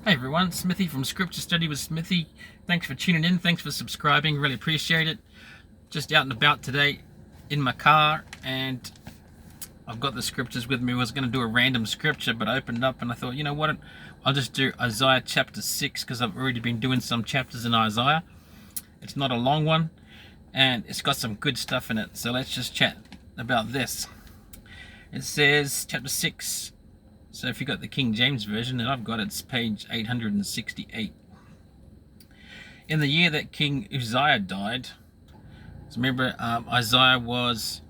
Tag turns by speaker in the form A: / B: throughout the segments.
A: Hey everyone, Smithy from Scripture Study with Smithy. Thanks for tuning in, thanks for subscribing, really appreciate it. Just out and about today in my car, and I've got the scriptures with me. I was going to do a random scripture, but I opened up and I thought, you know what, I'll just do Isaiah chapter 6, because I've already been doing some chapters in Isaiah. It's not a long one, and it's got some good stuff in it, so let's just chat about this. It says, chapter 6, so if you've got the King James Version, and I've got it's page 868. In the year that King Uzziah died, so remember Isaiah was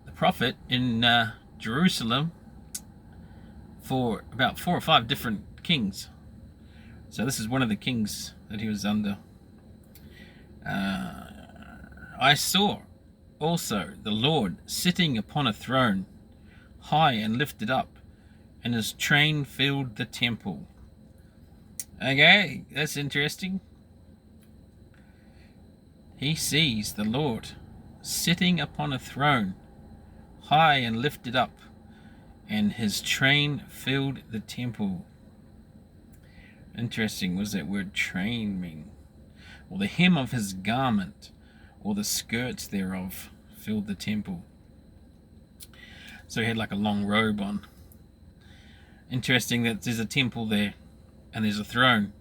A: the prophet in Jerusalem for about 4 or 5 different kings. So this is one of the kings that he was under. I saw also the Lord sitting upon a throne, high and lifted up, and his train filled the temple. Okay, that's interesting. He sees the Lord sitting upon a throne, high and lifted up, and his train filled the temple. Interesting. What does that word train mean? Or the hem of his garment, or the skirts thereof, filled the temple. So he had like a long robe on. Interesting that there's a temple there, and there's a throne,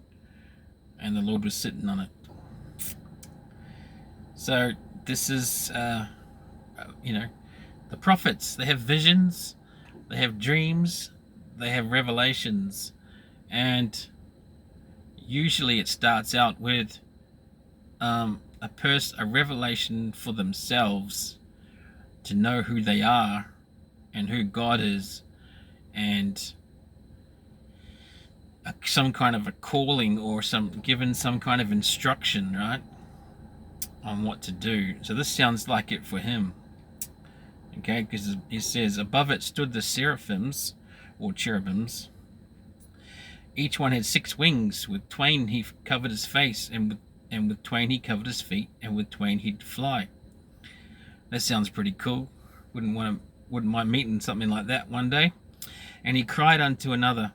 A: and the Lord was sitting on it. So this is, the prophets, they have visions, they have dreams, they have revelations, and usually it starts out with a revelation for themselves, to know who they are and who God is, and some kind of a calling, or given some kind of instruction, right, on what to do. So this sounds like it for him. Okay, because he says, above it stood the seraphims, or cherubims. Each one had 6 wings. With twain he covered his face, and with twain he covered his feet, and with twain he'd fly. That sounds pretty cool. Wouldn't mind meeting something like that one day. And he cried unto another,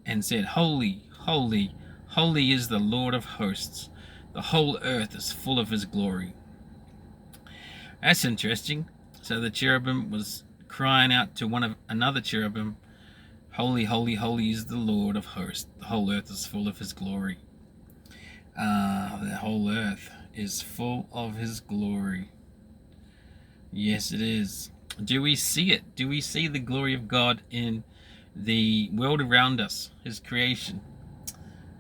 A: and said, Holy, holy, holy is the Lord of hosts. The whole earth is full of his glory. That's interesting. So the cherubim was crying out to another cherubim, Holy, holy, holy is the Lord of hosts. The whole earth is full of his glory. The whole earth is full of his glory. Yes, it is. Do we see it? Do we see the glory of God in the world around us, his creation,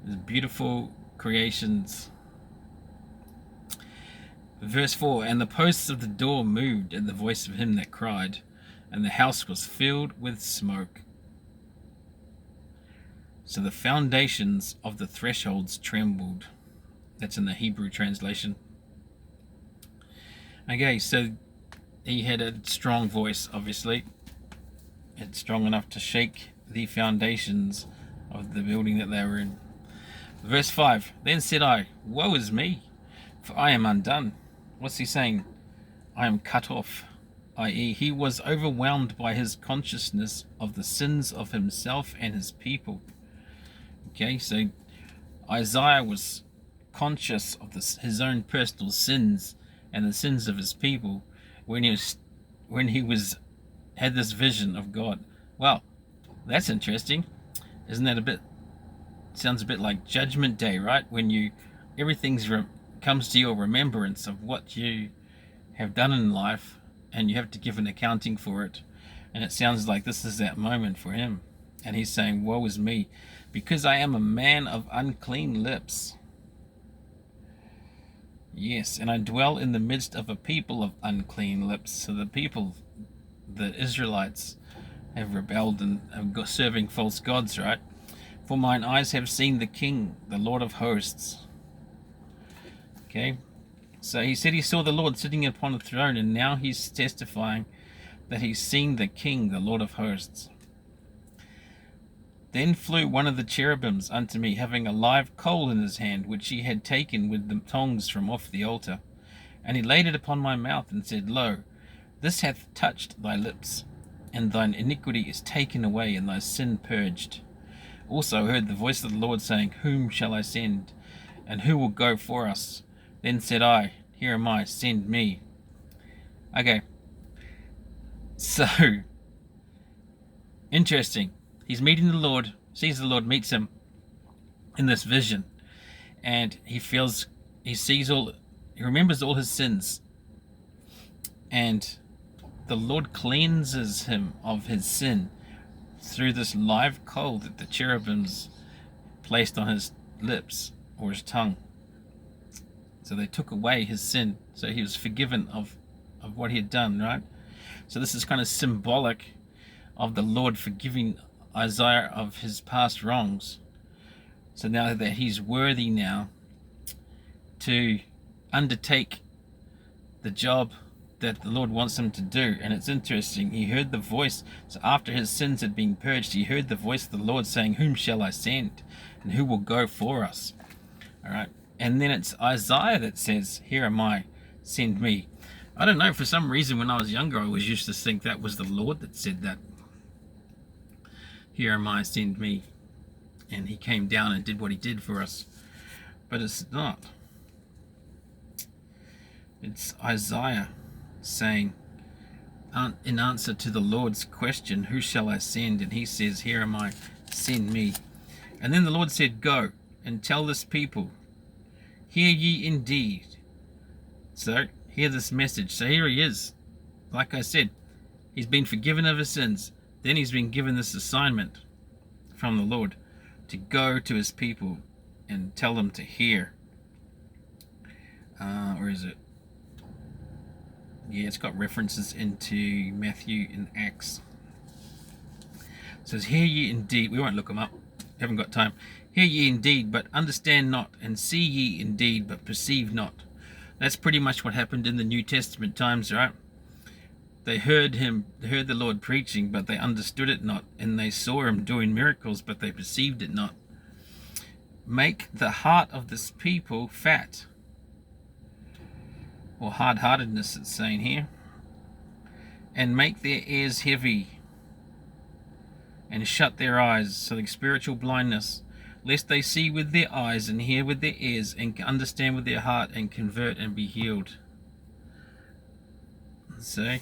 A: his beautiful creations? Verse 4, and the posts of the door moved at the voice of him that cried, and the house was filled with smoke. So the foundations of the thresholds trembled. That's in the Hebrew translation. Okay, so he had a strong voice, obviously. It's strong enough to shake the foundations of the building that they were in. Verse 5, then said I, woe is me, for I am undone. What's he saying? I am cut off, i.e. he was overwhelmed by his consciousness of the sins of himself and his people. Okay, so Isaiah was conscious of his own personal sins and the sins of his people when he had this vision of God. Well, that's interesting. Isn't that sounds a bit like Judgment Day, right? When everything's comes to your remembrance of what you have done in life, and you have to give an accounting for it. And it sounds like this is that moment for him. And he's saying, woe is me, because I am a man of unclean lips. Yes, and I dwell in the midst of a people of unclean lips. So the Israelites, have rebelled and are serving false gods, right? For mine eyes have seen the King, the Lord of hosts. Okay, so he said he saw the Lord sitting upon a throne, and now he's testifying that he's seen the King, the Lord of hosts. Then flew one of the cherubims unto me, having a live coal in his hand, which he had taken with the tongs from off the altar. And he laid it upon my mouth, and said, Lo, this hath touched thy lips, and thine iniquity is taken away, and thy sin purged. also heard the voice of the Lord saying, Whom shall I send? And who will go for us? Then said I, Here am I, send me. Okay, so interesting. He's meeting the Lord, sees the Lord, meets him in this vision, and he remembers all his sins, and the Lord cleanses him of his sin through this live coal that the cherubims placed on his lips or his tongue. So they took away his sin, so he was forgiven of what he had done, right? So this is kind of symbolic of the Lord forgiving Isaiah of his past wrongs. So now that he's worthy now to undertake the job that the Lord wants him to do. And it's interesting, he heard the voice. So after his sins had been purged, he heard the voice of the Lord saying, Whom shall I send? And who will go for us? All right. And then it's Isaiah that says, Here am I, send me. I don't know, for some reason when I was younger, I always used to think that was the Lord that said that. Here am I, send me. And he came down and did what he did for us. But it's not. It's Isaiah saying, in answer to the Lord's question, Who shall I send? And he says, Here am I, send me. And then the Lord said, Go and tell this people, Hear ye indeed. So, hear this message. So here he is. Like I said, he's been forgiven of his sins. Then he's been given this assignment from the Lord to go to his people and tell them to hear. Or is it? Yeah, it's got references into Matthew and Acts. It says, Hear ye indeed. We won't look them up. Haven't got time. Hear ye indeed, but understand not, and see ye indeed, but perceive not. That's pretty much what happened in the New Testament times, right? They heard the Lord preaching, but they understood it not, and they saw him doing miracles, but they perceived it not. Make the heart of this people fat, or hard-heartedness, it's saying here, and make their ears heavy, and shut their eyes, so like spiritual blindness, lest they see with their eyes and hear with their ears and understand with their heart and convert and be healed. See?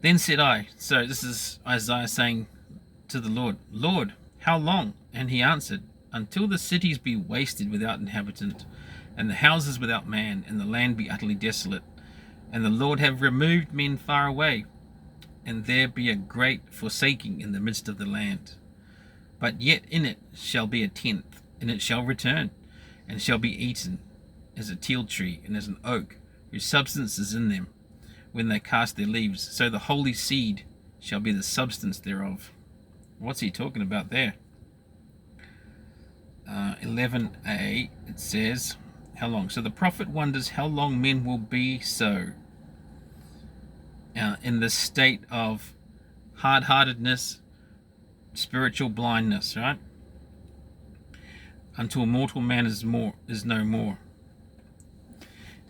A: Then said I, so this is Isaiah saying to the Lord, Lord, how long? And he answered, until the cities be wasted without inhabitant, and the houses without man, and the land be utterly desolate, and the Lord have removed men far away, and there be a great forsaking in the midst of the land. But yet in it shall be a tenth, and it shall return, and shall be eaten, as a teil tree, and as an oak, whose substance is in them, when they cast their leaves. So the holy seed shall be the substance thereof. What's he talking about there? 11a, it says, how long? So the prophet wonders how long men will be so, in the state of hard-heartedness, spiritual blindness, right? Until mortal man is no more.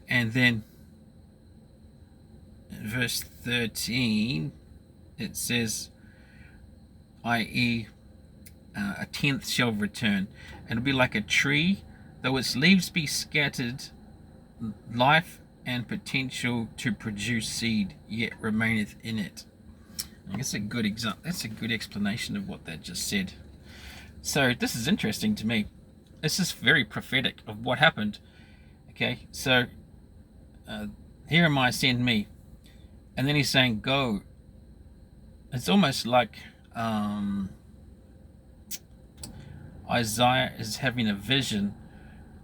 A: And then in verse 13 it says, i.e. A tenth shall return, and it'll be like a tree, though its leaves be scattered, life and potential to produce seed yet remaineth in it. I guess a good example. That's a good explanation of what that just said. So this is interesting to me. This is very prophetic of what happened. Okay, so here am I, send me, and then he's saying go. It's almost like Isaiah is having a vision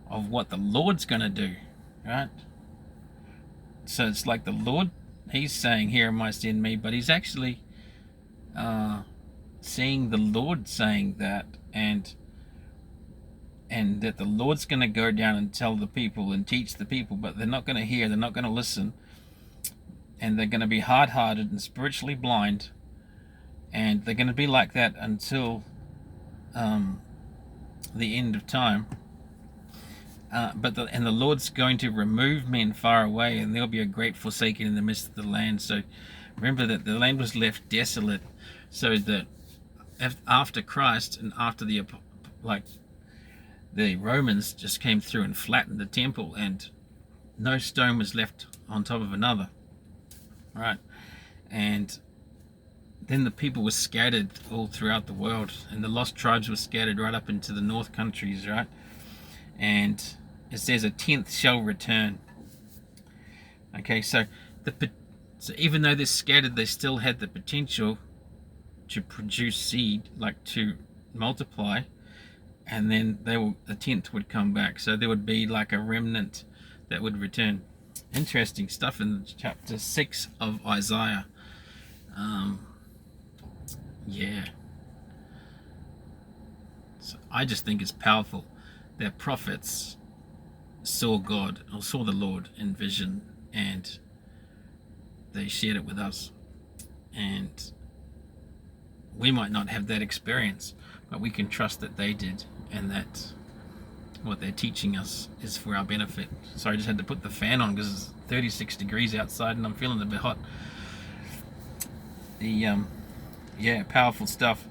A: of what the Lord's going to do, right? So it's like the Lord, he's saying, here am I, send me, but he's actually seeing the Lord saying that, and that the Lord's going to go down and tell the people and teach the people, but they're not going to hear, they're not going to listen, and they're going to be hard-hearted and spiritually blind, and they're going to be like that until the end of time. But the Lord's going to remove men far away, and there'll be a great forsaking in the midst of the land. So remember that the land was left desolate, so that after Christ and after the Romans just came through and flattened the temple, and no stone was left on top of another, right? And then the people were scattered all throughout the world, and the lost tribes were scattered right up into the north countries, right? And it says a tenth shall return. Okay, so even though they're scattered, they still had the potential to produce seed, like to multiply, and then the tenth would come back. So there would be like a remnant that would return. Interesting stuff in chapter 6 of Isaiah. Yeah. So I just think it's powerful that prophets saw God or saw the Lord in vision, and they shared it with us. And we might not have that experience, but we can trust that they did, and that what they're teaching us is for our benefit. So I just had to put the fan on because it's 36 degrees outside and I'm feeling a bit hot. Yeah, powerful stuff.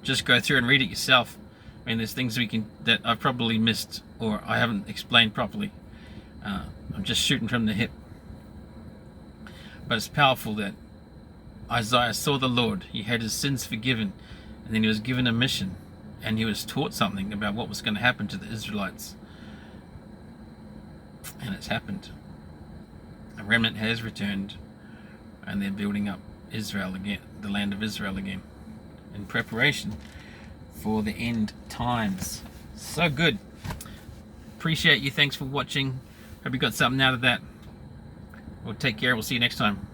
A: Just go through and read it yourself. I mean, there's things that I've probably missed or I haven't explained properly. I'm just shooting from the hip. But it's powerful that Isaiah saw the Lord. He had his sins forgiven, and then he was given a mission, and he was taught something about what was going to happen to the Israelites. And it's happened. A remnant has returned, and they're building up Israel again, the land of Israel again, in preparation for the end times. So good. Appreciate you. Thanks for watching. Hope you got something out of that. Well, take care. We'll see you next time.